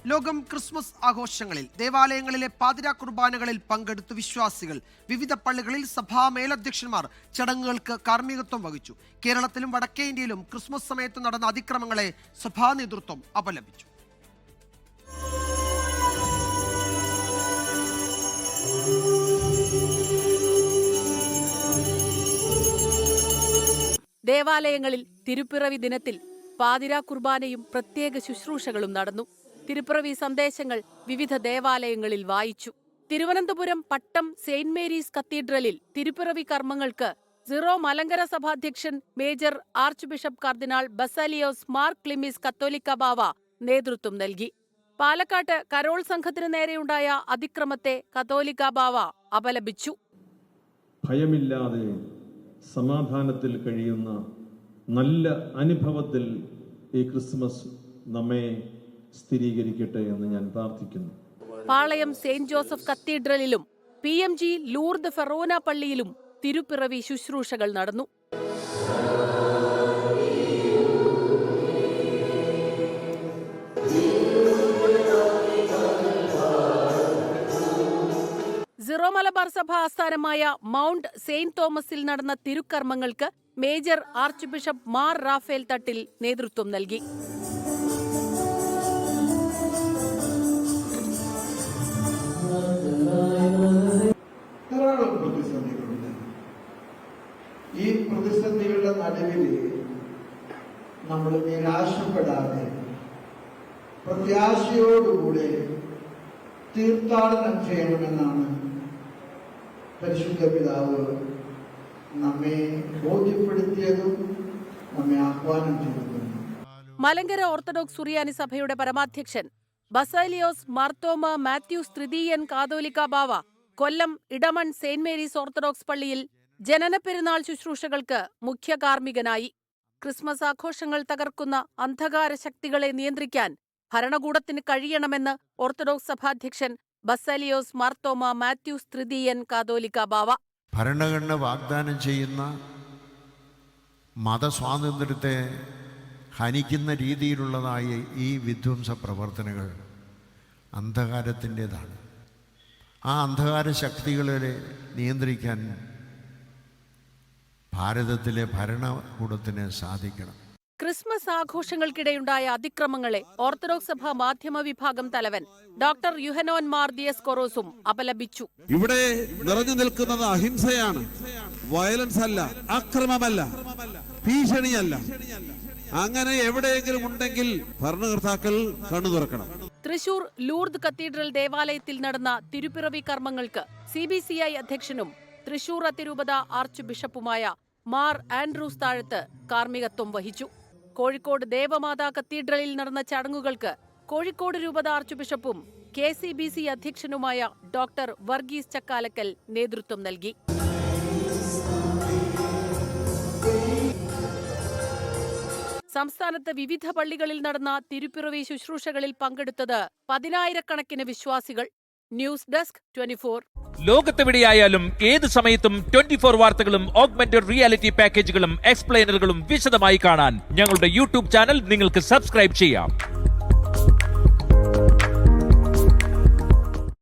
ലോകം ക്രിസ്മസ് ആഘോഷങ്ങളിൽ ദേവാലയങ്ങളിലെ പാതിരാ കുർബാനകളിൽ പങ്കെടുത്തു വിശ്വാസികൾ. വിവിധ പള്ളികളിൽ സഭാ മേലധ്യക്ഷന്മാർ ചടങ്ങുകൾക്ക് കാർമ്മികത്വം വഹിച്ചു. കേരളത്തിലും വടക്കേ ഇന്ത്യയിലും ക്രിസ്മസ് സമയത്ത് നടന്ന അതിക്രമങ്ങളെ സഭാ നേതൃത്വം അപലപിച്ചു. ദേവാലയങ്ങളിൽ തിരുപ്പിറവി ദിനത്തിൽ പാതിരാ കുർബാനയും പ്രത്യേക ശുശ്രൂഷകളും നടന്നു. തിരുപ്പിറവി സന്ദേശങ്ങൾ വിവിധ ദേവാലയങ്ങളിൽ വായിച്ചു. തിരുവനന്തപുരം പട്ടം സെയിന്റ് മേരീസ് കത്തീഡ്രലിൽ തിരുപ്പിറവി കർമ്മങ്ങൾക്ക് സിറോ മലങ്കര സഭാധ്യക്ഷൻ മേജർ ആർച്ച് ബിഷപ്പ് കർദിനാൾ ബസാലിയോസ് മാർ ക്ലിമീസ് കത്തോലിക്ക ബാവ നേതൃത്വം നൽകി. പാലക്കാട്ട് കരോൾ സംഘത്തിന് നേരെയുണ്ടായ അതിക്രമത്തെ കത്തോലിക്ക ബാവ അപലപിച്ചു. ഭയമില്ലാതെ സമാധാനത്തിൽ കഴിയുന്ന നല്ല അനുഭവത്തിൽ ഈ ക്രിസ്മസ് നമ്മെ സ്ഥിരീകരിക്കട്ടെ എന്ന് ഞാൻ പ്രാർത്ഥിക്കുന്നു. പാളയം സെയിന്റ് ജോസഫ് കത്തീഡ്രലിലും PMG ലൂർദ് ഫെറോന പള്ളിയിലും തിരുപ്പിറവി ശുശ്രൂഷകൾ നടന്നു. സിറോ മലബാർ സഭ ആസ്ഥാനമായ മൗണ്ട് സെയിന്റ് തോമസിൽ നടന്ന തിരുക്കർമ്മങ്ങൾക്ക് major archbishop Mar Raphael Thattil നേതൃത്വം നൽകി. ധാരാളം പ്രതിസന്ധികളുണ്ട്. ഈ പ്രതിസന്ധികളുടെ നടുവിൽ നമ്മൾ നിരാശപ്പെടാതെ പ്രത്യാശയോടുകൂടെ തീർത്ഥാടനം ചെയ്യണമെന്നാണ് പരിശുദ്ധ പിതാവ് നമ്മെ ബോധ്യപ്പെടുത്തിയതും നമ്മെ ആഹ്വാനം ചെയ്തതും. മലങ്കര ഓർത്തഡോക്സ് സുറിയാനി സഭയുടെ പരമാധ്യക്ഷൻ ബസാലിയോസ് മാർത്തോമ മാത്യൂസ് തൃതീയൻ കാതോലിക്ക ബാവ കൊല്ലം ഇടമൺ സെയിന്റ് മേരീസ് ഓർത്തഡോക്സ് പള്ളിയിൽ ജനന പെരുന്നാൾ ശുശ്രൂഷകൾക്ക് മുഖ്യ കാർമ്മികനായി. ക്രിസ്മസ് ആഘോഷങ്ങൾ തകർക്കുന്ന അന്ധകാര ശക്തികളെ നിയന്ത്രിക്കാൻ ഭരണകൂടത്തിന് കഴിയണമെന്ന് ഓർത്തഡോക്സ് സഭാധ്യക്ഷൻ ബസാലിയോസ് മാർത്തോമ മാത്യൂസ് തൃതീയൻ കാതോലിക്ക ബാവ. ഭരണഘടന വാഗ്ദാനം ചെയ്യുന്ന മതസ്വാതന്ത്ര്യത്തെ ഹനിക്കുന്ന രീതിയിലുള്ളതായ ഈ വിധ്വംസ പ്രവർത്തനങ്ങൾ അന്ധകാരത്തിൻ്റെതാണ്. ആ അന്ധകാര ശക്തികളെ നിയന്ത്രിക്കാൻ ഭാരതത്തിലെ ഭരണകൂടത്തിന് സാധിക്കണം. ക്രിസ്മസ് ആഘോഷങ്ങൾക്കിടെയുണ്ടായ അതിക്രമങ്ങളെ ഓർത്തഡോക്സ് സഭ മാധ്യമ വിഭാഗം തലവൻ ഡോക്ടർ യുഹനോൻ മാർ ദിയസ്കോറോസും അപലപിച്ചു. ഇവിടെ നിറഞ്ഞു നിൽക്കുന്നത് അഹിംസയാണ്, വയലൻസ് അല്ല, അക്രമമല്ല, ഭീഷണിയല്ല. അങ്ങനെ എവിടെയെങ്കിലും ഉണ്ടെങ്കിൽ ഭരണകർത്താക്കൾ കണ്ണു തുറക്കണം. തൃശൂർ ലൂർദ് കത്തീഡ്രൽ ദേവാലയത്തിൽ നടന്ന തിരുപ്പിറവി കർമ്മങ്ങൾക്ക് CBCI അധ്യക്ഷനും തൃശൂർ അതിരൂപത ആർച്ച് ബിഷപ്പുമായ മാർ ആൻഡ്രൂസ് താഴത്ത് കാർമ്മികത്വം വഹിച്ചു. കോഴിക്കോട് ദേവമാതാ കത്തീഡ്രലിൽ നടന്ന ചടങ്ങുകൾക്ക് കോഴിക്കോട് രൂപത ആർച്ച് ബിഷപ്പും KCBC അധ്യക്ഷനുമായ ഡോക്ടർ വർഗീസ് ചക്കാലക്കൽ നേതൃത്വം നൽകി. സംസ്ഥാനത്ത് വിവിധ പള്ളികളിൽ നടന്ന തിരുപ്പിറവി ശുശ്രൂഷകളിൽ പങ്കെടുത്തത് 10,000-കണക്കിന് വിശ്വാസികൾ. News desk 24. ലോകത്തെവിടെയായാലും ഏത് സമയത്തും 24 വാർത്തകളും ഓഗ്മെന്റഡ് റിയാലിറ്റി പാക്കേജുകളും എക്സ്പ്ലെയിനറുകളും വിശദമായി കാണാൻ ഞങ്ങളുടെ YouTube ചാനൽ നിങ്ങൾക്ക് സബ്സ്ക്രൈബ് ചെയ്യാം.